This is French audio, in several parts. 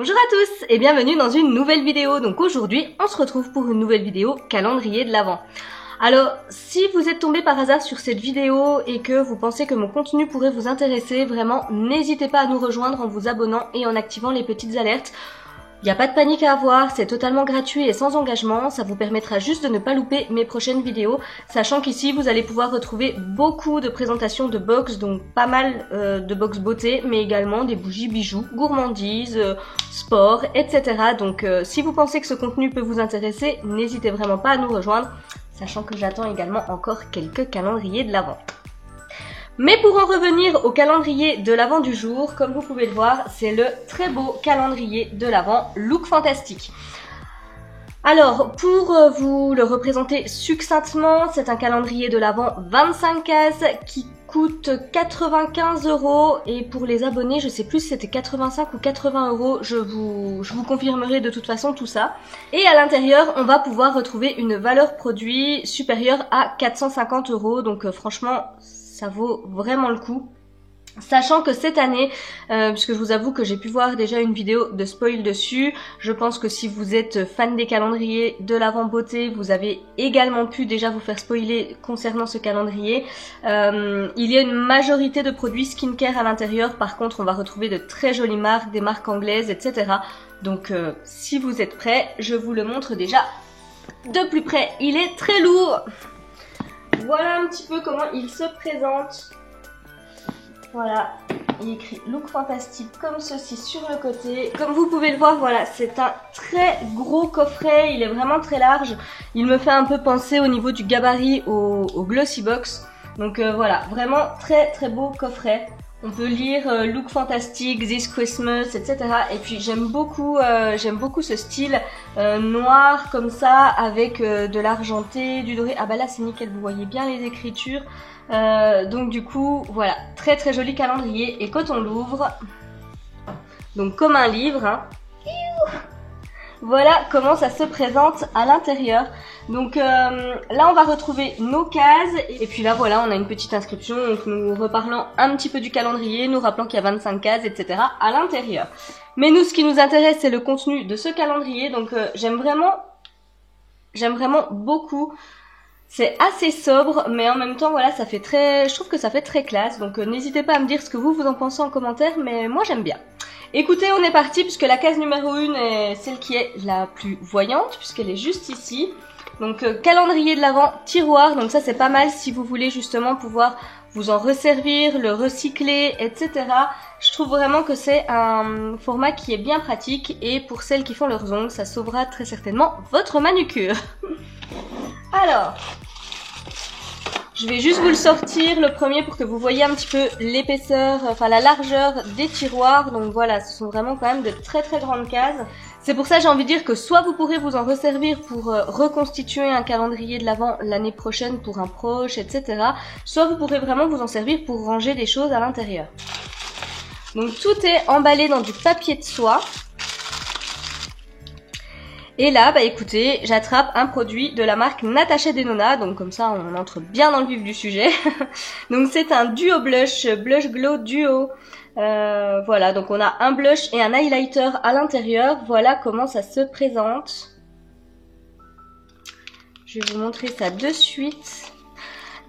Bonjour à tous et bienvenue dans une nouvelle vidéo. Donc aujourd'hui, on se retrouve pour une nouvelle vidéo calendrier de l'Avent. Alors, si vous êtes tombé par hasard sur cette vidéo et que vous pensez que mon contenu pourrait vous intéresser, vraiment, n'hésitez pas à nous rejoindre en vous abonnant et en activant les petites alertes. Il n'y a pas de panique à avoir, c'est totalement gratuit et sans engagement, ça vous permettra juste de ne pas louper mes prochaines vidéos, sachant qu'ici vous allez pouvoir retrouver beaucoup de présentations de box, donc pas mal de box beauté, mais également des bougies bijoux, gourmandises, sport, etc. Donc si vous pensez que ce contenu peut vous intéresser, n'hésitez vraiment pas à nous rejoindre, sachant que j'attends également encore quelques calendriers de l'Avent. Mais pour en revenir au calendrier de l'Avent du jour, comme vous pouvez le voir, c'est le très beau calendrier de l'Avent Look Fantastique. Alors, pour vous le représenter succinctement, c'est un calendrier de l'Avent 25 cases qui coûte 95 € et pour les abonnés, je sais plus si c'était 85 ou 80 €, je vous confirmerai de toute façon tout ça. Et à l'intérieur, on va pouvoir retrouver une valeur produit supérieure à 450 €, donc franchement, ça vaut vraiment le coup. Sachant que cette année, puisque je vous avoue que j'ai pu voir déjà une vidéo de spoil dessus, je pense que si vous êtes fan des calendriers de l'Avent beauté, vous avez également pu déjà vous faire spoiler concernant ce calendrier. Il y a une majorité de produits skincare à l'intérieur, par contre on va retrouver de très jolies marques, des marques anglaises, etc. Donc si vous êtes prêts, je vous le montre déjà de plus près. Il est très lourd. Voilà un petit peu comment il se présente. Voilà, il est écrit Look Fantastique comme ceci sur le côté. Comme vous pouvez le voir, voilà, c'est un très gros coffret, il est vraiment très large. Il me fait un peu penser au niveau du gabarit au Glossy Box. Donc voilà, vraiment très très beau coffret. On peut lire Look Fantastique, This Christmas, etc. Et puis j'aime beaucoup ce style noir comme ça, avec de l'argenté, du doré. Ah bah là c'est nickel, vous voyez bien les écritures. Donc du coup, voilà, très très joli calendrier. Et quand on l'ouvre, donc comme un livre, hein, voilà comment ça se présente à l'intérieur. Donc là on va retrouver nos cases et puis là voilà on a une petite inscription donc nous reparlant un petit peu du calendrier, nous rappelant qu'il y a 25 cases, etc. à l'intérieur. Mais nous ce qui nous intéresse c'est le contenu de ce calendrier, donc j'aime vraiment beaucoup. C'est assez sobre mais en même temps voilà ça fait je trouve que ça fait très classe, donc n'hésitez pas à me dire ce que vous en pensez en commentaire, mais moi j'aime bien. Écoutez, on est parti puisque la case numéro 1 est celle qui est la plus voyante puisqu'elle est juste ici. Donc calendrier de l'Avent, tiroir, donc ça c'est pas mal si vous voulez justement pouvoir vous en resservir, le recycler, etc. Je trouve vraiment que c'est un format qui est bien pratique et pour celles qui font leurs ongles, ça sauvera très certainement votre manucure. Alors, je vais juste vous le sortir le premier pour que vous voyez un petit peu l'épaisseur, enfin la largeur des tiroirs. Donc voilà, ce sont vraiment quand même de très très grandes cases. C'est pour ça j'ai envie de dire que soit vous pourrez vous en resservir pour reconstituer un calendrier de l'Avent l'année prochaine pour un proche, etc. Soit vous pourrez vraiment vous en servir pour ranger des choses à l'intérieur. Donc tout est emballé dans du papier de soie. Et là, bah écoutez, j'attrape un produit de la marque Natasha Denona, donc comme ça on entre bien dans le vif du sujet. Donc c'est un duo blush, Blush Glow Duo. Voilà, donc on a un blush et un highlighter à l'intérieur. Voilà comment ça se présente. Je vais vous montrer ça de suite.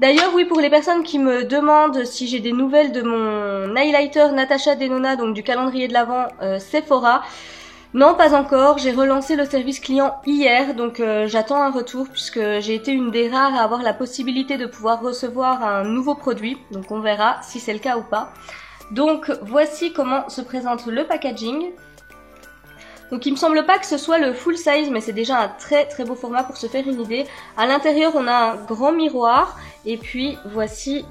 D'ailleurs, oui, pour les personnes qui me demandent si j'ai des nouvelles de mon highlighter Natasha Denona, donc du calendrier de l'Avent Sephora. Non, pas encore. J'ai relancé le service client hier, donc j'attends un retour puisque j'ai été une des rares à avoir la possibilité de pouvoir recevoir un nouveau produit. Donc on verra si c'est le cas ou pas. Donc voici comment se présente le packaging. Donc il me semble pas que ce soit le full size, mais c'est déjà un très très beau format pour se faire une idée. À l'intérieur on a un grand miroir et puis voici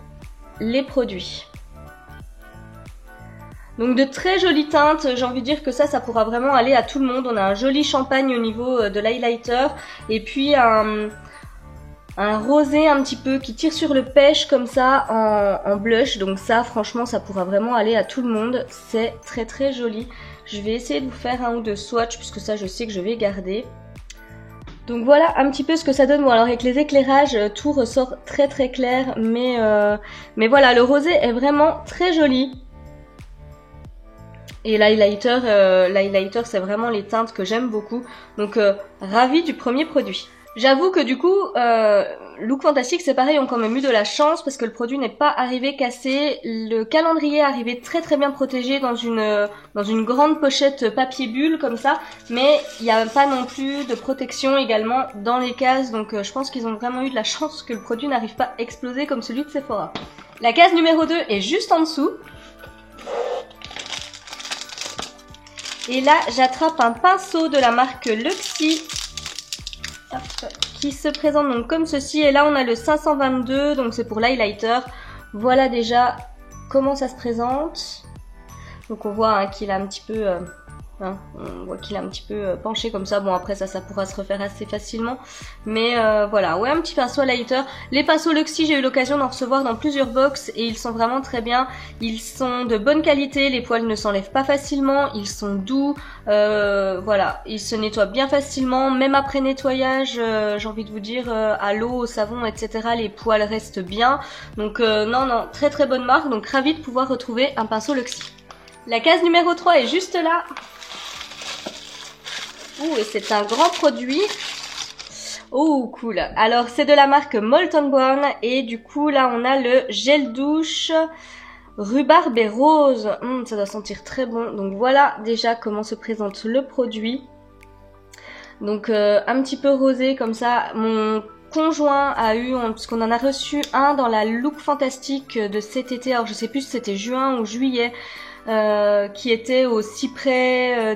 les produits. Donc de très jolies teintes, j'ai envie de dire que ça pourra vraiment aller à tout le monde. On a un joli champagne au niveau de l'highlighter et puis un rosé un petit peu qui tire sur le pêche comme ça en blush. Donc ça franchement ça pourra vraiment aller à tout le monde, c'est très très joli. Je vais essayer de vous faire un ou deux swatchs puisque ça je sais que je vais garder. Donc voilà un petit peu ce que ça donne. Bon alors avec les éclairages tout ressort très très clair mais voilà le rosé est vraiment très joli. Et l'highlighter c'est vraiment les teintes que j'aime beaucoup. Donc ravie du premier produit. J'avoue que du coup, Look Fantastique c'est pareil, ont quand même eu de la chance parce que le produit n'est pas arrivé cassé. Le calendrier est arrivé très très bien protégé dans une grande pochette papier bulle comme ça. Mais il n'y a pas non plus de protection également dans les cases. Donc je pense qu'ils ont vraiment eu de la chance que le produit n'arrive pas à exploser comme celui de Sephora. La case numéro 2 est juste en dessous. Et là, j'attrape un pinceau de la marque Luxie qui se présente donc comme ceci. Et là, on a le 522, donc c'est pour l'highlighter. Voilà déjà comment ça se présente. Donc on voit hein, qu'il a un petit peu... on voit qu'il est un petit peu penché comme ça. Bon après ça pourra se refaire assez facilement. Mais voilà, ouais, un petit pinceau highlighter. Les pinceaux Luxie, j'ai eu l'occasion d'en recevoir dans plusieurs box et ils sont vraiment très bien. Ils sont de bonne qualité, les poils ne s'enlèvent pas facilement, ils sont doux. Voilà, ils se nettoient bien facilement. Même après nettoyage, j'ai envie de vous dire, à l'eau, au savon, etc. les poils restent bien. Donc non, très très bonne marque. Donc ravie de pouvoir retrouver un pinceau Luxie. La case numéro 3 est juste là. Ouh, et c'est un grand produit. Oh, cool. Alors, c'est de la marque Molton Brown. Et du coup, là, on a le gel douche rhubarbe et rose. Ça doit sentir très bon. Donc, voilà déjà comment se présente le produit. Donc, un petit peu rosé comme ça. Mon conjoint a eu, puisqu'on en a reçu un dans la Look Fantastique de cet été. Alors, je sais plus si c'était juin ou juillet. Qui était au cyprès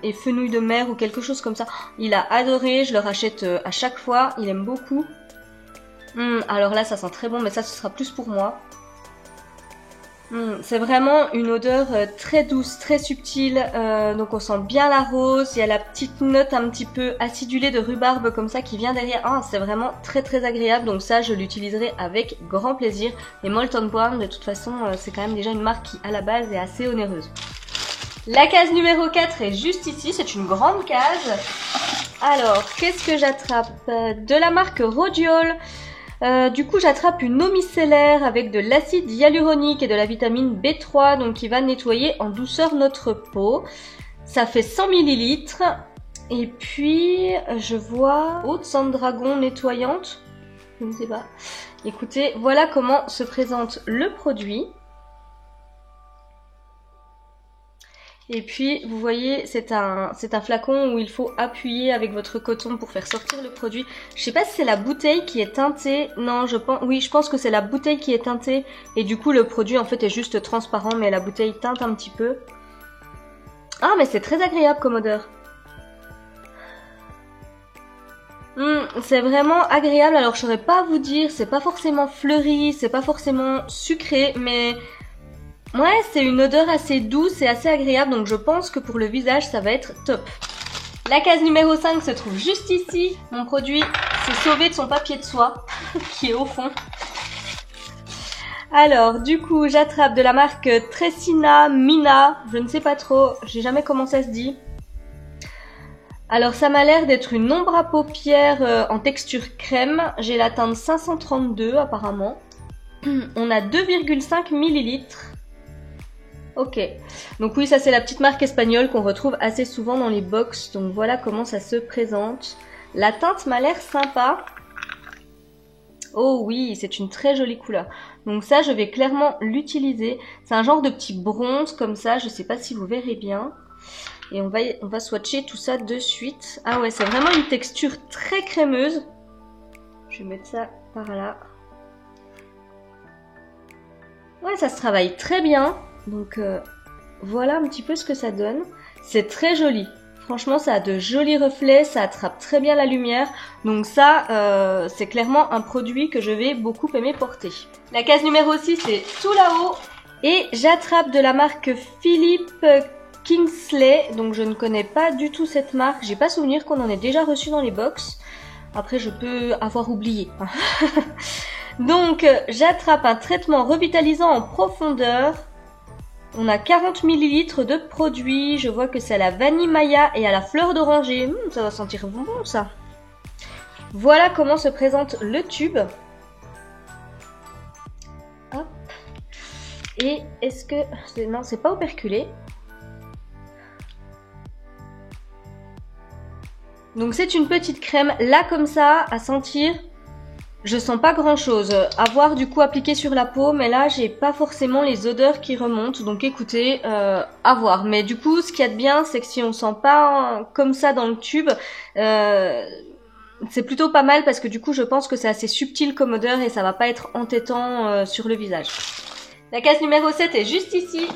et fenouil de mer ou quelque chose comme ça. Il a adoré, je le rachète à chaque fois, il aime beaucoup. Alors là ça sent très bon, mais ça ce sera plus pour moi. C'est vraiment une odeur très douce, très subtile, donc on sent bien la rose, il y a la petite note un petit peu acidulée de rhubarbe comme ça qui vient derrière. Ah, c'est vraiment très très agréable, donc ça je l'utiliserai avec grand plaisir. Et Molton Brown de toute façon c'est quand même déjà une marque qui à la base est assez onéreuse. La case numéro 4 est juste ici, c'est une grande case. Alors, qu'est-ce que j'attrape? De la marque Rodiol. Du coup, j'attrape une eau micellaire avec de l'acide hyaluronique et de la vitamine B3, donc qui va nettoyer en douceur notre peau. Ça fait 100 ml. Et puis, je vois eau de sang de dragon nettoyante. Je ne sais pas. Écoutez, voilà comment se présente le produit. Et puis, vous voyez, c'est un flacon où il faut appuyer avec votre coton pour faire sortir le produit. Je sais pas si c'est la bouteille qui est teintée. Non, oui, je pense que c'est la bouteille qui est teintée. Et du coup, le produit, en fait, est juste transparent, mais la bouteille teinte un petit peu. Ah, mais c'est très agréable comme odeur. C'est vraiment agréable. Alors, je saurais pas vous dire, c'est pas forcément fleuri, c'est pas forcément sucré, mais... ouais, c'est une odeur assez douce et assez agréable, donc je pense que pour le visage, ça va être top. La case numéro 5 se trouve juste ici. Mon produit s'est sauvé de son papier de soie, qui est au fond. Alors, du coup, j'attrape de la marque Tressina Mina. Je ne sais pas trop, je sais jamais comment ça se dit. Alors, ça m'a l'air d'être une ombre à paupières en texture crème. J'ai la teinte 532 apparemment. On a 2,5 ml. Ok, donc oui, ça c'est la petite marque espagnole qu'on retrouve assez souvent dans les box. Donc voilà comment ça se présente. La teinte m'a l'air sympa. Oh oui, c'est une très jolie couleur. Donc ça, je vais clairement l'utiliser. C'est un genre de petit bronze comme ça, je sais pas si vous verrez bien. Et on va swatcher tout ça de suite. Ah ouais, c'est vraiment une texture très crémeuse. Je vais mettre ça par là. Ouais, ça se travaille très bien. Donc voilà un petit peu ce que ça donne. C'est très joli. Franchement, ça a de jolis reflets, ça attrape très bien la lumière. Donc ça, c'est clairement un produit que je vais beaucoup aimer porter. La case numéro 6 est tout là-haut. Et j'attrape de la marque Philippe Kingsley. Donc je ne connais pas du tout cette marque. J'ai pas souvenir qu'on en ait déjà reçu dans les box. Après, je peux avoir oublié. Donc j'attrape un traitement revitalisant en profondeur. On a 40 ml de produit. Je vois que c'est à la vanille maya et à la fleur d'oranger. Ça va sentir bon ça. Voilà comment se présente le tube. Hop. Et est-ce que... non, c'est pas operculé. Donc c'est une petite crème, là comme ça, à sentir, je sens pas grand chose. À voir du coup appliqué sur la peau, mais là j'ai pas forcément les odeurs qui remontent, donc écoutez, à voir. Mais du coup ce qu'il y a de bien, c'est que si on sent pas comme ça dans le tube, c'est plutôt pas mal parce que du coup je pense que c'est assez subtil comme odeur et ça va pas être entêtant sur le visage. La case numéro 7 est juste ici.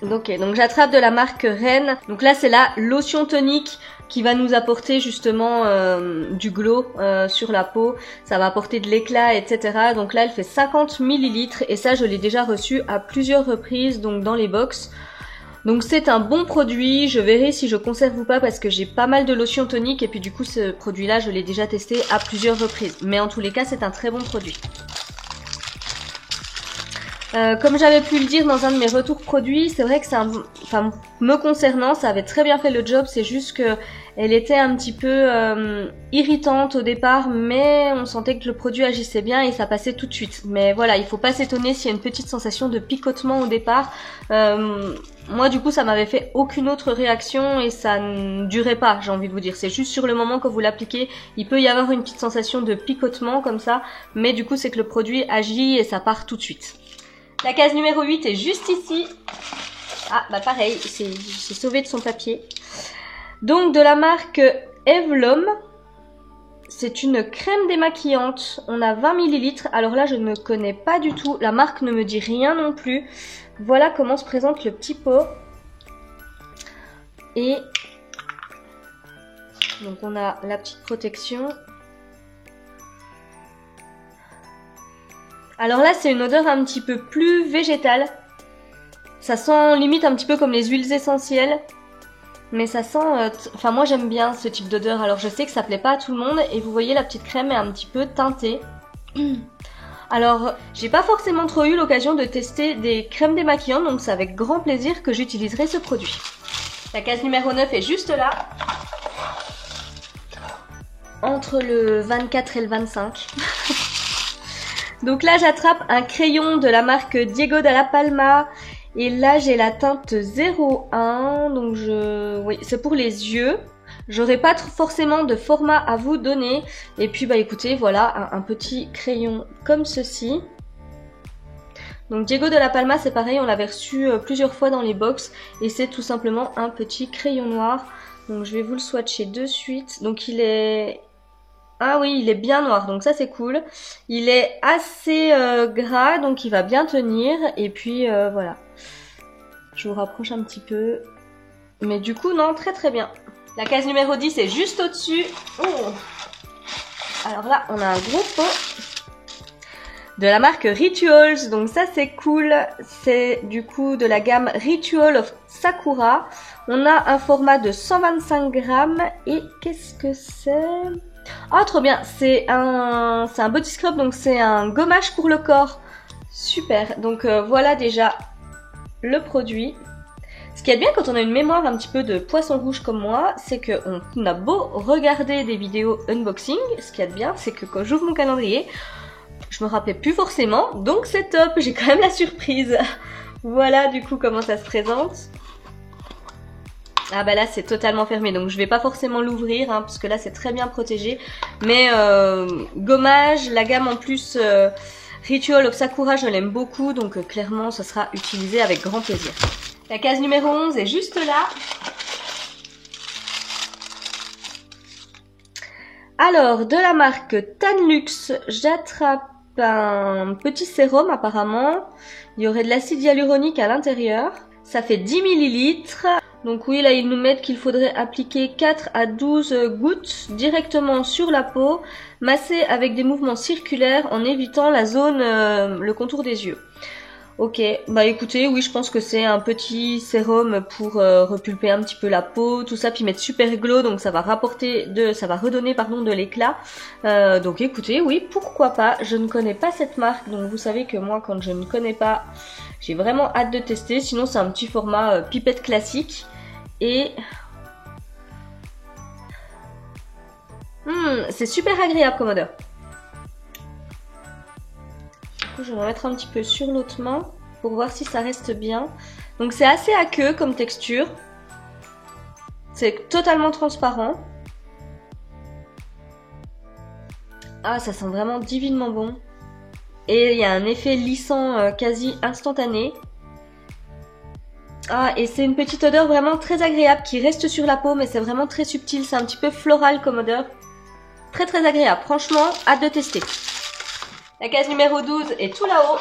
Donc j'attrape de la marque Rennes. Donc là c'est la lotion tonique qui va nous apporter justement du glow sur la peau. Ça va apporter de l'éclat, etc. Donc là elle fait 50 ml et ça je l'ai déjà reçu à plusieurs reprises donc dans les box. Donc c'est un bon produit, je verrai si je conserve ou pas parce que j'ai pas mal de lotions toniques et puis du coup ce produit là je l'ai déjà testé à plusieurs reprises. Mais en tous les cas c'est un très bon produit. Comme j'avais pu le dire dans un de mes retours produits, c'est vrai que me concernant, ça avait très bien fait le job, c'est juste que elle était un petit peu irritante au départ, mais on sentait que le produit agissait bien et ça passait tout de suite. Mais voilà, il faut pas s'étonner s'il y a une petite sensation de picotement au départ. Moi du coup ça m'avait fait aucune autre réaction et ça ne durait pas, j'ai envie de vous dire. C'est juste sur le moment que vous l'appliquez, il peut y avoir une petite sensation de picotement comme ça, mais du coup c'est que le produit agit et ça part tout de suite. La case numéro 8 est juste ici. Ah bah pareil, c'est sauvé de son papier. Donc de la marque Evlom. C'est une crème démaquillante. On a 20 ml. Alors là je ne connais pas du tout. La marque ne me dit rien non plus. Voilà comment se présente le petit pot. Et donc on a la petite protection. Alors là c'est une odeur un petit peu plus végétale. Ça sent limite un petit peu comme les huiles essentielles. Mais ça sent... Enfin moi j'aime bien ce type d'odeur. Alors je sais que ça plaît pas à tout le monde. Et vous voyez la petite crème est un petit peu teintée. Alors j'ai pas forcément trop eu l'occasion de tester des crèmes démaquillantes. Donc c'est avec grand plaisir que j'utiliserai ce produit. La case numéro 9 est juste là. Entre le 24 et le 25. Donc là j'attrape un crayon de la marque Diego de la Palma et là j'ai la teinte 01 donc oui c'est pour les yeux. J'aurai pas forcément de format à vous donner et puis bah écoutez voilà un petit crayon comme ceci. Donc Diego de la Palma c'est pareil, on l'avait reçu plusieurs fois dans les box et c'est tout simplement un petit crayon noir. Donc je vais vous le swatcher de suite. Donc il est... Ah oui, il est bien noir, donc ça c'est cool. Il est assez gras, donc il va bien tenir. Et puis voilà. Je vous rapproche un petit peu. Mais du coup, non, très très bien. La case numéro 10 est juste au-dessus. Oh. Alors là, on a un gros pot de la marque Rituals. Donc ça c'est cool. C'est du coup de la gamme Ritual of Sakura. On a un format de 125 grammes. Et qu'est-ce que c'est ? Ah trop bien, c'est un body scrub, donc c'est un gommage pour le corps. Super, donc voilà déjà le produit. Ce qui est bien quand on a une mémoire un petit peu de poisson rouge comme moi, c'est qu'on a beau regarder des vidéos unboxing, ce qui est bien, c'est que quand j'ouvre mon calendrier, je me rappelais plus forcément, donc c'est top, j'ai quand même la surprise. Voilà du coup comment ça se présente. Ah bah là c'est totalement fermé donc je vais pas forcément l'ouvrir hein, parce que là c'est très bien protégé. Mais gommage, la gamme en plus Ritual of Sakura je l'aime beaucoup donc clairement ça sera utilisé avec grand plaisir. La case numéro 11 est juste là. Alors de la marque Tanlux j'attrape un petit sérum apparemment. Il y aurait de l'acide hyaluronique à l'intérieur. Ça fait 10 ml. Donc oui, là ils nous mettent qu'il faudrait appliquer 4 à 12 gouttes directement sur la peau, masser avec des mouvements circulaires en évitant la zone, le contour des yeux. Ok, bah écoutez, oui je pense que c'est un petit sérum pour repulper un petit peu la peau, tout ça, puis mettre super glow, donc ça va redonner pardon de l'éclat. Donc écoutez, oui, pourquoi pas, je ne connais pas cette marque, donc vous savez que moi quand je ne connais pas, j'ai vraiment hâte de tester, sinon c'est un petit format pipette classique. Et c'est super agréable comme odeur. Je vais en mettre un petit peu sur l'autre main pour voir si ça reste bien. Donc c'est assez aqueux comme texture. C'est totalement transparent. Ah, ça sent vraiment divinement bon. Et il y a un effet lissant quasi instantané. Ah, et c'est une petite odeur vraiment très agréable qui reste sur la peau, mais c'est vraiment très subtil. C'est un petit peu floral comme odeur. Très très agréable. Franchement, hâte de tester. La case numéro 12 est tout là-haut.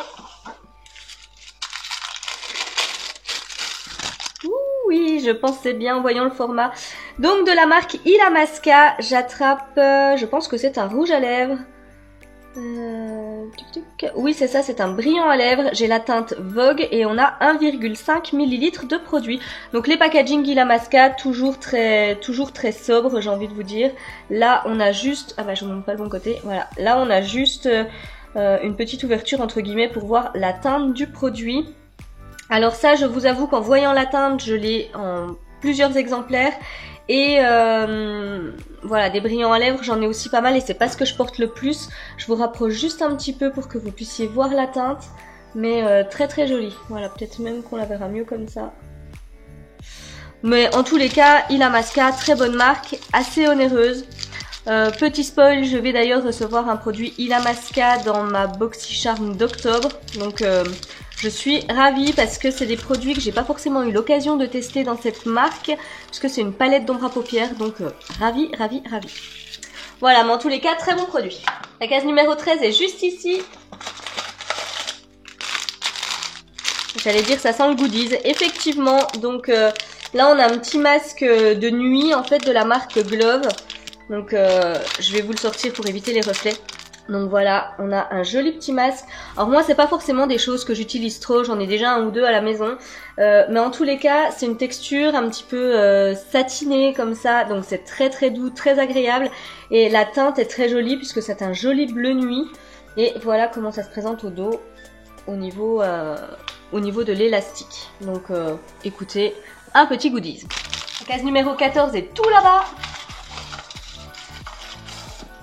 Oui, je pensais bien en voyant le format. Donc de la marque Illamasqua, j'attrape, je pense que c'est un rouge à lèvres. Oui, c'est ça, c'est un brillant à lèvres. J'ai la teinte Vogue et on a 1,5 ml de produit. Donc les packaging Illamasqua, toujours très sobre, j'ai envie de vous dire. Là, on a juste, ah bah je vous montre pas le bon côté. Voilà, là on a juste une petite ouverture entre guillemets pour voir la teinte du produit. Alors ça, je vous avoue qu'en voyant la teinte, je l'ai en plusieurs exemplaires. Et voilà, des brillants à lèvres, j'en ai aussi pas mal et c'est pas ce que je porte le plus. Je vous rapproche juste un petit peu pour que vous puissiez voir la teinte. Mais très très jolie. Voilà, peut-être même qu'on la verra mieux comme ça. Mais en tous les cas, Illamasqua, très bonne marque, assez onéreuse. Petit spoil, je vais d'ailleurs recevoir un produit Illamasqua dans ma BoxyCharm d'octobre. Donc je suis ravie parce que c'est des produits que j'ai pas forcément eu l'occasion de tester dans cette marque. Puisque c'est une palette d'ombre à paupières. Donc ravie. Voilà, mais en tous les cas, très bon produit. La case numéro 13 est juste ici. J'allais dire ça sent le goodies. Effectivement, donc là on a un petit masque de nuit en fait de la marque Glove. Donc je vais vous le sortir pour éviter les reflets. Donc voilà, on a un joli petit masque. Alors moi c'est pas forcément des choses que j'utilise trop, j'en ai déjà un ou deux à la maison. Mais en tous les cas, c'est une texture un petit peu satinée comme ça. Donc c'est très très doux, très agréable. Et la teinte est très jolie puisque c'est un joli bleu nuit. Et voilà comment ça se présente au dos au niveau de l'élastique. Donc écoutez, un petit goodies. La case numéro 14 est tout là-bas.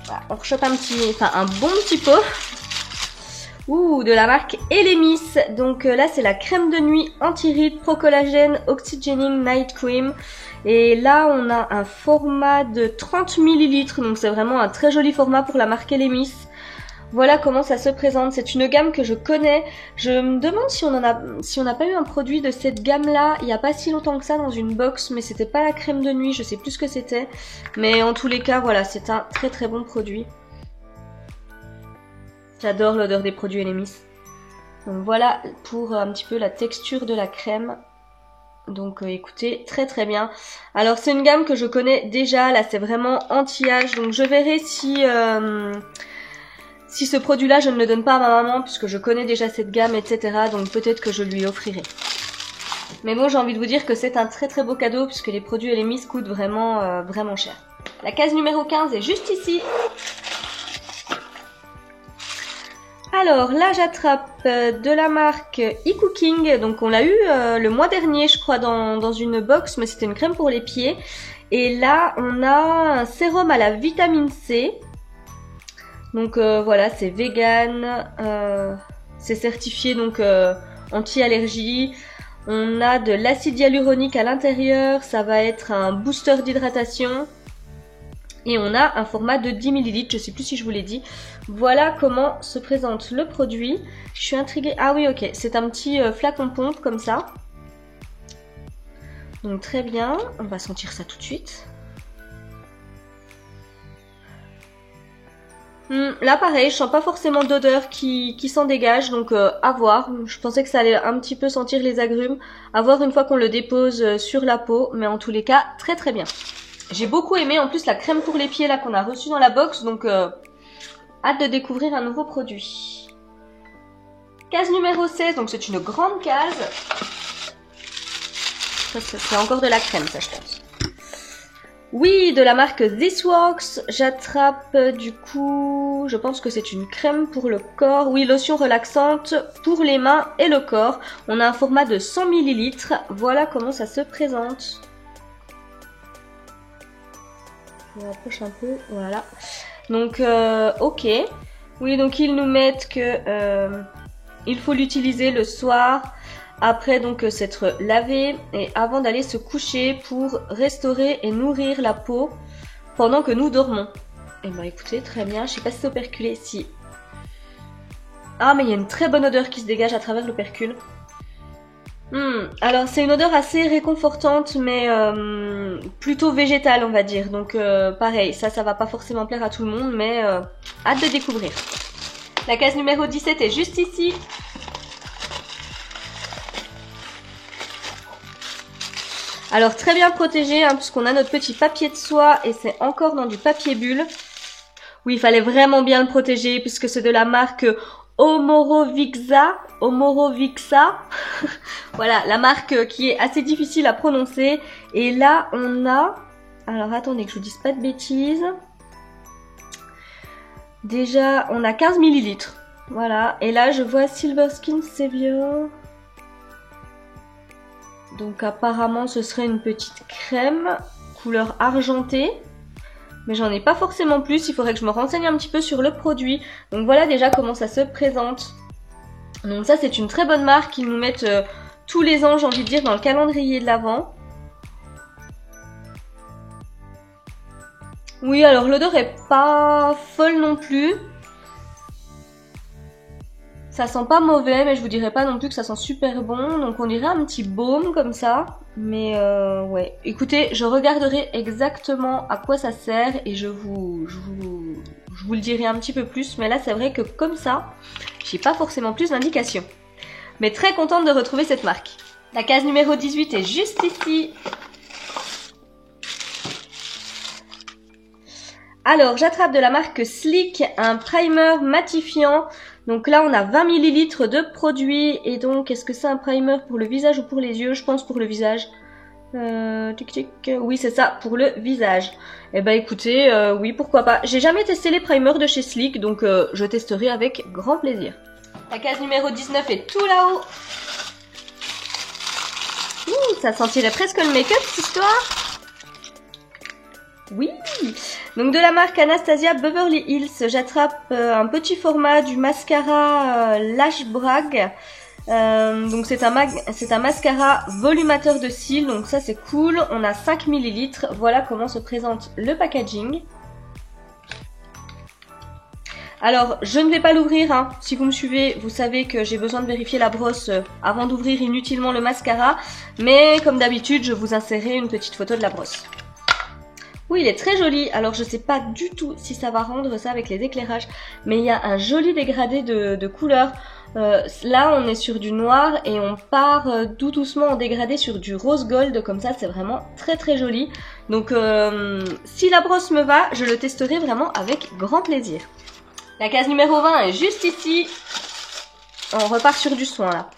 Voilà, on rechoppe un bon petit pot. Ouh, de la marque Elemis. Donc là, c'est la crème de nuit anti-rides Pro Collagène Oxygening Night Cream. Et là, on a un format de 30 ml. Donc c'est vraiment un très joli format pour la marque Elemis. Voilà comment ça se présente. C'est une gamme que je connais. Je me demande si on n'a pas eu un produit de cette gamme-là il n'y a pas si longtemps que ça dans une box, mais c'était pas la crème de nuit, je sais plus ce que c'était. Mais en tous les cas, voilà, c'est un très très bon produit. J'adore l'odeur des produits Elemis. Donc voilà pour un petit peu la texture de la crème. Donc écoutez, très très bien. Alors c'est une gamme que je connais déjà, là c'est vraiment anti-âge. Donc je verrai si ce produit-là, je ne le donne pas à ma maman, puisque je connais déjà cette gamme, etc. Donc peut-être que je lui offrirai. Mais bon, j'ai envie de vous dire que c'est un très très beau cadeau, puisque les produits Elemis coûtent vraiment, vraiment cher. La case numéro 15 est juste ici. Alors là, j'attrape de la marque eCooking. Donc on l'a eu le mois dernier, je crois, dans une box, mais c'était une crème pour les pieds. Et là, on a un sérum à la vitamine C. Donc voilà, c'est vegan, c'est certifié donc anti-allergie. On a de l'acide hyaluronique à l'intérieur, ça va être un booster d'hydratation. Et on a un format de 10 ml, je sais plus si je vous l'ai dit. Voilà comment se présente le produit. Je suis intriguée. Ah oui, ok, c'est un petit flacon pompe comme ça. Donc très bien, on va sentir ça tout de suite. Là pareil, je sens pas forcément d'odeur qui s'en dégage, donc à voir. Je pensais que ça allait un petit peu sentir les agrumes, à voir une fois qu'on le dépose sur la peau, mais en tous les cas, très très bien. J'ai beaucoup aimé en plus la crème pour les pieds là qu'on a reçue dans la box, donc hâte de découvrir un nouveau produit. Case numéro 16, donc c'est une grande case. Ça, c'est encore de la crème ça je pense. Oui, de la marque This Works, j'attrape du coup, je pense que c'est une crème pour le corps. Oui, lotion relaxante pour les mains et le corps. On a un format de 100 ml. Voilà comment ça se présente. Je rapproche un peu, voilà. Donc, ok. Oui, donc ils nous mettent que il faut l'utiliser le soir après donc s'être lavé et avant d'aller se coucher pour restaurer et nourrir la peau pendant que nous dormons. Et bah écoutez, très bien, je sais pas si c'est operculé, si. Ah mais il y a une très bonne odeur qui se dégage à travers l'opercule. Alors c'est une odeur assez réconfortante mais plutôt végétale on va dire. Donc pareil, ça va pas forcément plaire à tout le monde mais hâte de découvrir. La case numéro 17 est juste ici. Alors très bien protégé hein, puisqu'on a notre petit papier de soie et c'est encore dans du papier bulle. Oui, il fallait vraiment bien le protéger puisque c'est de la marque Omorovixa. Voilà, la marque qui est assez difficile à prononcer. Et là, on a... Alors, attendez que je vous dise pas de bêtises. Déjà, on a 15 ml. Voilà. Et là, je vois Silver Skin Savior. Donc, apparemment, ce serait une petite crème couleur argentée. Mais j'en ai pas forcément plus, il faudrait que je me renseigne un petit peu sur le produit. Donc voilà déjà comment ça se présente. Donc ça c'est une très bonne marque, ils nous mettent tous les ans j'ai envie de dire dans le calendrier de l'Avent. Oui alors l'odeur est pas folle non plus. Ça sent pas mauvais mais je vous dirais pas non plus que ça sent super bon. Donc on dirait un petit baume comme ça. Mais ouais, écoutez, je regarderai exactement à quoi ça sert et je vous le dirai un petit peu plus. Mais là, c'est vrai que comme ça, j'ai pas forcément plus d'indications. Mais très contente de retrouver cette marque. La case numéro 18 est juste ici. Alors, j'attrape de la marque Sleek un primer matifiant. Donc là, on a 20 ml de produit. Et donc, est-ce que c'est un primer pour le visage ou pour les yeux? Je pense pour le visage. Oui, c'est ça, pour le visage. Eh ben écoutez, oui, pourquoi pas. J'ai jamais testé les primers de chez Sleek, donc je testerai avec grand plaisir. La case numéro 19 est tout là-haut. Ça sentirait presque le make-up, cette histoire. Oui. Donc de la marque Anastasia Beverly Hills, j'attrape un petit format du mascara Lash Brag. Donc c'est un mascara volumateur de cils, donc ça c'est cool. On a 5 ml. Voilà comment se présente le packaging. Alors je ne vais pas l'ouvrir, hein. Si vous me suivez, vous savez que j'ai besoin de vérifier la brosse avant d'ouvrir inutilement le mascara. Mais comme d'habitude, je vous insérerai une petite photo de la brosse. Oui, il est très joli. Alors, je sais pas du tout si ça va rendre ça avec les éclairages, mais il y a un joli dégradé de couleurs. Là, on est sur du noir et on part tout doucement en dégradé sur du rose gold. Comme ça, c'est vraiment très très joli. Donc, si la brosse me va, je le testerai vraiment avec grand plaisir. La case numéro 20 est juste ici. On repart sur du soin là.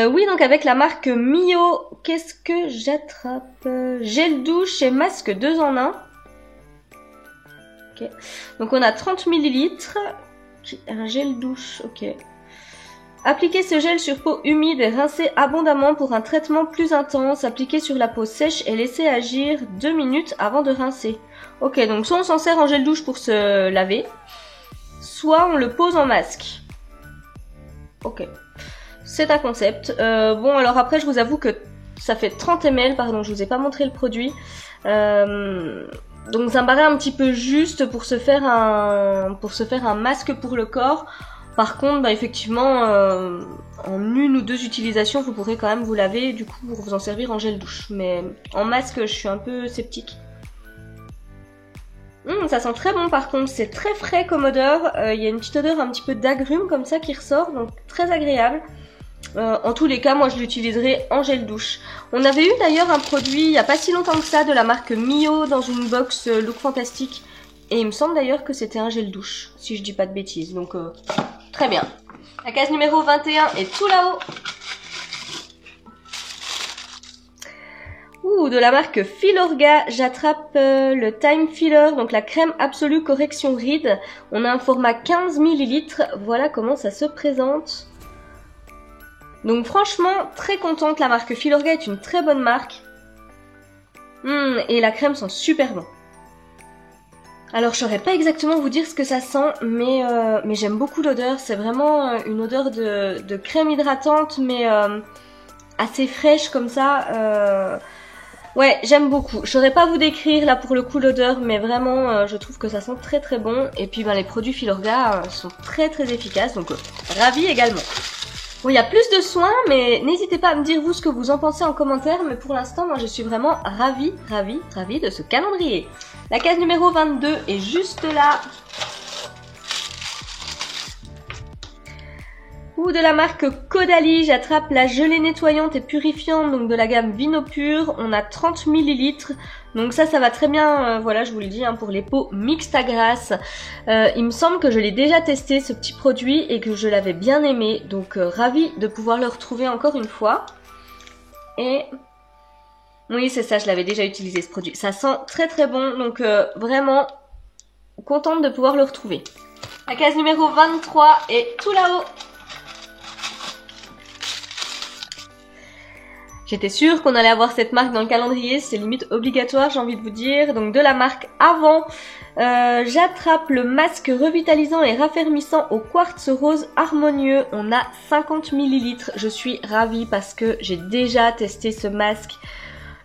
Oui, donc avec la marque Mio, qu'est-ce que j'attrape? Gel douche et masque 2 en 1. Ok. Donc on a 30 ml. Un gel douche, ok. Appliquez ce gel sur peau humide et rincez abondamment pour un traitement plus intense. Appliquez sur la peau sèche et laissez agir 2 minutes avant de rincer. Ok, donc soit on s'en sert en gel douche pour se laver, soit on le pose en masque. Ok. C'est un concept. Bon, alors après, je vous avoue que ça fait 30 ml, pardon, je vous ai pas montré le produit. Donc ça me paraît un petit peu juste pour se faire un masque pour le corps. Par contre, bah, effectivement, en une ou deux utilisations, vous pourrez quand même vous laver, du coup, pour vous en servir en gel douche. Mais en masque, je suis un peu sceptique. Ça sent très bon par contre, c'est très frais comme odeur. Il y a une petite odeur un petit peu d'agrumes comme ça qui ressort, donc très agréable. En tous les cas, moi je l'utiliserai en gel douche. On avait eu d'ailleurs un produit il n'y a pas si longtemps que ça de la marque Mio dans une box Look Fantastique. Et il me semble d'ailleurs que c'était un gel douche, si je dis pas de bêtises. Donc très bien. La case numéro 21 est tout là-haut. De la marque Filorga, j'attrape le Time Filler, donc la crème absolue correction rides. On a un format 15 ml. Voilà comment ça se présente. Donc franchement, très contente, la marque Filorga est une très bonne marque. Et la crème sent super bon. Alors je saurais pas exactement vous dire ce que ça sent, mais j'aime beaucoup l'odeur. C'est vraiment une odeur de crème hydratante, mais assez fraîche comme ça. Ouais, j'aime beaucoup. Je saurais pas vous décrire là pour le coup l'odeur, mais vraiment je trouve que ça sent très très bon. Et puis ben, les produits Filorga sont très très efficaces, donc ravie également. Bon, il y a plus de soins, mais n'hésitez pas à me dire vous ce que vous en pensez en commentaire. Mais pour l'instant, moi je suis vraiment ravie de ce calendrier. La case numéro 22 est juste là. Ou de la marque Caudalie, j'attrape la gelée nettoyante et purifiante, donc de la gamme Vino Pur. On a 30 ml, donc ça va très bien, voilà, je vous le dis, hein, pour les peaux mixtes à grasse. Il me semble que je l'ai déjà testé, ce petit produit, et que je l'avais bien aimé, donc ravie de pouvoir le retrouver encore une fois. Et oui, c'est ça, je l'avais déjà utilisé ce produit. Ça sent très très bon, donc vraiment contente de pouvoir le retrouver. La case numéro 23 est tout là-haut. J'étais sûre qu'on allait avoir cette marque dans le calendrier, c'est limite obligatoire, j'ai envie de vous dire. Donc de la marque Avant, j'attrape le masque revitalisant et raffermissant au quartz rose harmonieux. On a 50 ml. Je suis ravie parce que j'ai déjà testé ce masque.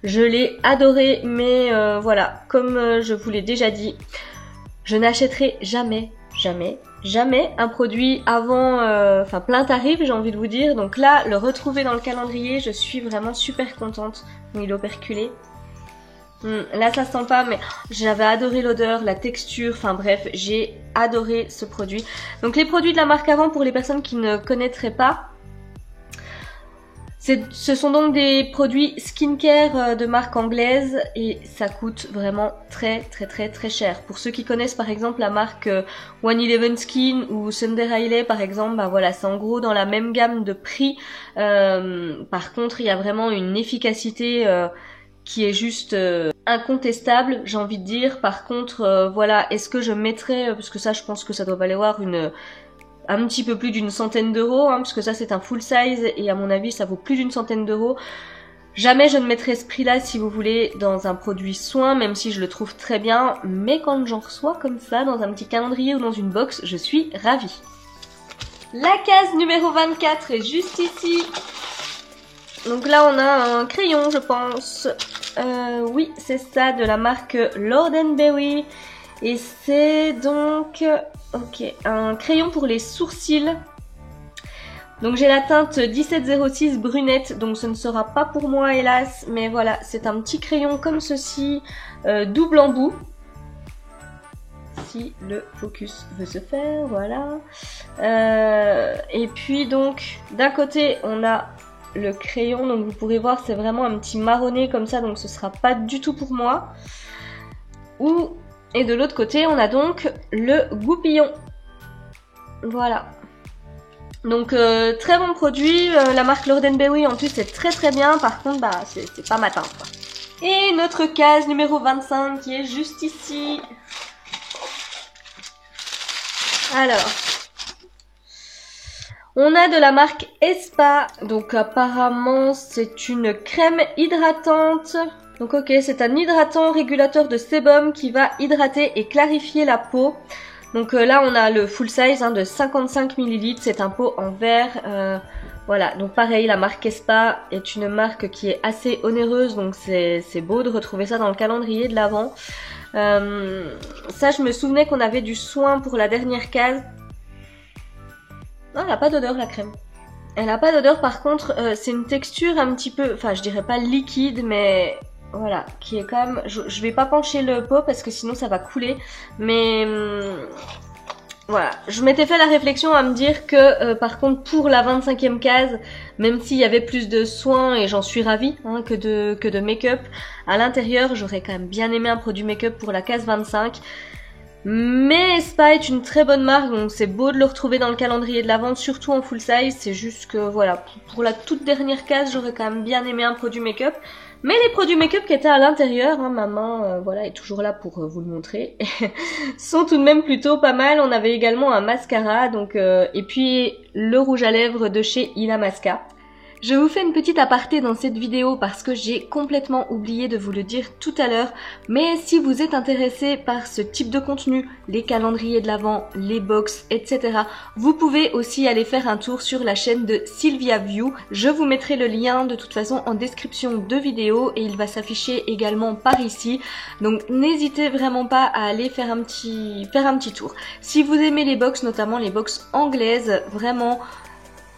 Je l'ai adoré, mais voilà, comme je vous l'ai déjà dit, je n'achèterai jamais un produit avant, enfin plein tarif, j'ai envie de vous dire. Donc là, le retrouver dans le calendrier, je suis vraiment super contente. Il est operculé. Là, ça sent pas, mais j'avais adoré l'odeur, la texture, enfin bref, j'ai adoré ce produit. Donc les produits de la marque Avant, pour les personnes qui ne connaîtraient pas, ce sont donc des produits skincare de marque anglaise et ça coûte vraiment très cher. Pour ceux qui connaissent par exemple la marque 111 Skin ou Sunday Riley par exemple, bah voilà, c'est en gros dans la même gamme de prix. Par contre, il y a vraiment une efficacité qui est juste incontestable, j'ai envie de dire. Par contre, voilà, est-ce que je mettrais, parce que ça je pense que ça doit valoir un petit peu plus d'une centaine d'euros, hein, parce que ça c'est un full size et à mon avis ça vaut plus d'une centaine d'euros. Jamais je ne mettrai ce prix là si vous voulez dans un produit soin, même si je le trouve très bien, mais quand j'en reçois comme ça dans un petit calendrier ou dans une box, je suis ravie. La case numéro 24 est juste ici. Donc là on a un crayon je pense, oui c'est ça, de la marque Lord & Berry. Et c'est donc, ok, un crayon pour les sourcils. Donc j'ai la teinte 1706 brunette, donc ce ne sera pas pour moi hélas. Mais voilà, c'est un petit crayon comme ceci, double embout. Si le focus veut se faire, voilà. Et puis donc, d'un côté on a le crayon, donc vous pourrez voir c'est vraiment un petit marronné comme ça, donc ce sera pas du tout pour moi. Et de l'autre côté, on a donc le goupillon. Voilà. Donc très bon produit. La marque Lord & Berry en plus c'est très bien. Par contre, bah c'est pas ma teinte, quoi. Et notre case numéro 25 qui est juste ici. Alors, on a de la marque Espa. Donc apparemment c'est une crème hydratante. Donc ok, c'est un hydratant régulateur de sébum qui va hydrater et clarifier la peau. Donc là on a le full size hein, de 55 ml, c'est un pot en verre. Voilà, donc pareil, la marque Espa est une marque qui est assez onéreuse, donc c'est beau de retrouver ça dans le calendrier de l'Avent. Ça je me souvenais qu'on avait du soin pour la dernière case. Non, elle n'a pas d'odeur la crème. Elle n'a pas d'odeur, par contre c'est une texture un petit peu, enfin je dirais pas liquide, mais voilà, qui est quand même, je vais pas pencher le pot parce que sinon ça va couler, mais voilà, je m'étais fait la réflexion à me dire que par contre pour la 25e case, même s'il y avait plus de soins et j'en suis ravie hein, que de make-up, à l'intérieur j'aurais quand même bien aimé un produit make-up pour la case 25. Mais Espa est une très bonne marque, donc c'est beau de le retrouver dans le calendrier de la vente, surtout en full size. C'est juste que voilà, pour la toute dernière case, j'aurais quand même bien aimé un produit make-up. Mais les produits make-up qui étaient à l'intérieur, hein, ma main voilà, est toujours là pour vous le montrer, sont tout de même plutôt pas mal. On avait également un mascara, donc et puis le rouge à lèvres de chez Illamasqua. Je vous fais une petite aparté dans cette vidéo parce que j'ai complètement oublié de vous le dire tout à l'heure, mais si vous êtes intéressé par ce type de contenu, les calendriers de l'Avent, les box, etc., vous pouvez aussi aller faire un tour sur la chaîne de Sylvia View. Je vous mettrai le lien de toute façon en description de vidéo et il va s'afficher également par ici. Donc n'hésitez vraiment pas à aller faire un petit tour. Si vous aimez les box, notamment les box anglaises, vraiment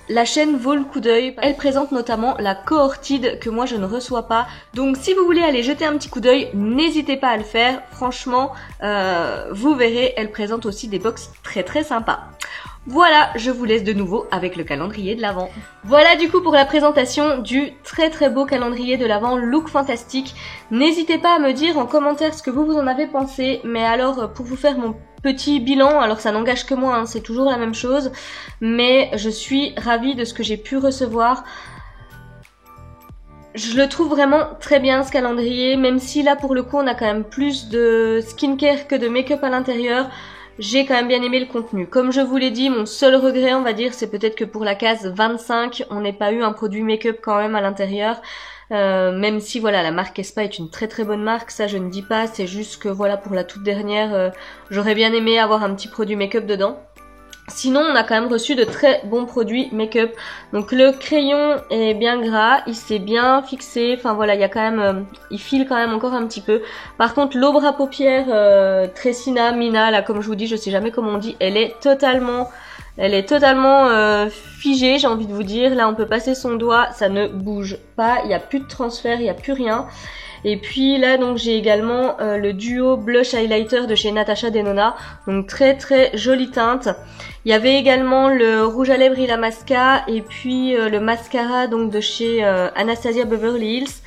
la chaîne vaut le coup d'œil. Elle présente notamment la cohortide que moi je ne reçois pas. Donc si vous voulez aller jeter un petit coup d'œil, n'hésitez pas à le faire. Franchement, vous verrez, elle présente aussi des box très sympas. Voilà, je vous laisse de nouveau avec le calendrier de l'Avent. Voilà du coup pour la présentation du très beau calendrier de l'Avent look fantastique. N'hésitez pas à me dire en commentaire ce que vous en avez pensé. Mais alors pour vous faire mon petit bilan, alors ça n'engage que moi, hein, c'est toujours la même chose. Mais je suis ravie de ce que j'ai pu recevoir. Je le trouve vraiment très bien ce calendrier, même si là pour le coup on a quand même plus de skincare que de make-up à l'intérieur. J'ai quand même bien aimé le contenu. Comme je vous l'ai dit, mon seul regret, on va dire, c'est peut-être que pour la case 25, on n'ait pas eu un produit make-up quand même à l'intérieur. Même si voilà, la marque Espa est une très bonne marque, ça je ne dis pas, c'est juste que voilà, pour la toute dernière, j'aurais bien aimé avoir un petit produit make-up dedans. Sinon, on a quand même reçu de très bons produits make-up. Donc le crayon est bien gras, il s'est bien fixé. Enfin voilà, il y a quand même, il file quand même encore un petit peu. Par contre, l'aubre à paupières Tressina, Mina, là comme je vous dis, je sais jamais comment on dit, elle est totalement figée, j'ai envie de vous dire. Là, on peut passer son doigt, ça ne bouge pas. Il n'y a plus de transfert, il n'y a plus rien. Et puis là donc j'ai également le duo blush highlighter de chez Natasha Denona, donc très jolie teinte. Il y avait également le rouge à lèvres Illamasqua et puis le mascara donc de chez Anastasia Beverly Hills.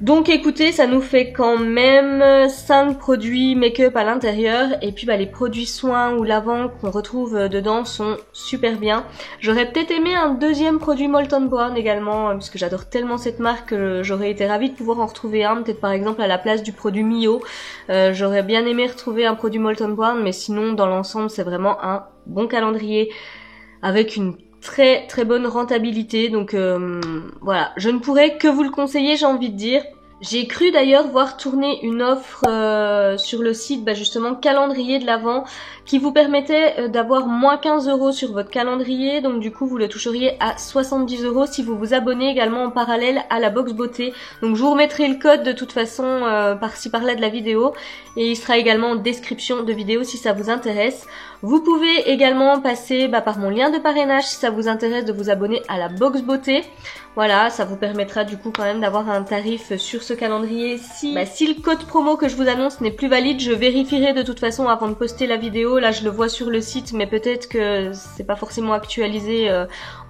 Donc écoutez, ça nous fait quand même 5 produits make-up à l'intérieur et puis les produits soins ou l'Avent qu'on retrouve dedans sont super bien. J'aurais peut-être aimé un deuxième produit Molton Brown également puisque j'adore tellement cette marque que j'aurais été ravie de pouvoir en retrouver un, peut-être par exemple à la place du produit Mio. J'aurais bien aimé retrouver un produit Molton Brown, mais sinon dans l'ensemble c'est vraiment un bon calendrier avec une très bonne rentabilité, donc voilà, je ne pourrais que vous le conseiller, j'ai envie de dire. J'ai cru d'ailleurs voir tourner une offre sur le site, justement calendrier de l'Avent, qui vous permettait d'avoir moins 15 € sur votre calendrier, donc du coup vous le toucheriez à 70 € si vous vous abonnez également en parallèle à la box beauté. Donc je vous remettrai le code de toute façon par-ci par-là de la vidéo, et il sera également en description de vidéo si ça vous intéresse. Vous pouvez également passer par mon lien de parrainage si ça vous intéresse de vous abonner à la box beauté. Voilà, ça vous permettra du coup quand même d'avoir un tarif sur ce calendrier. Si le code promo que je vous annonce n'est plus valide, je vérifierai de toute façon avant de poster la vidéo. Là je le vois sur le site, mais peut-être que c'est pas forcément actualisé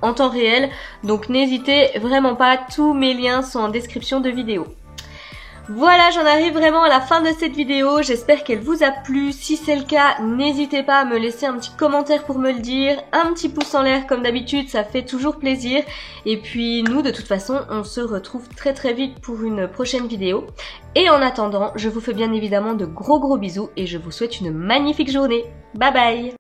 en temps réel. Donc n'hésitez vraiment pas, tous mes liens sont en description de vidéo. Voilà, j'en arrive vraiment à la fin de cette vidéo, j'espère qu'elle vous a plu. Si c'est le cas, n'hésitez pas à me laisser un petit commentaire pour me le dire, un petit pouce en l'air comme d'habitude, ça fait toujours plaisir. Et puis nous, de toute façon, on se retrouve très vite pour une prochaine vidéo. Et en attendant, je vous fais bien évidemment de gros bisous et je vous souhaite une magnifique journée. Bye bye!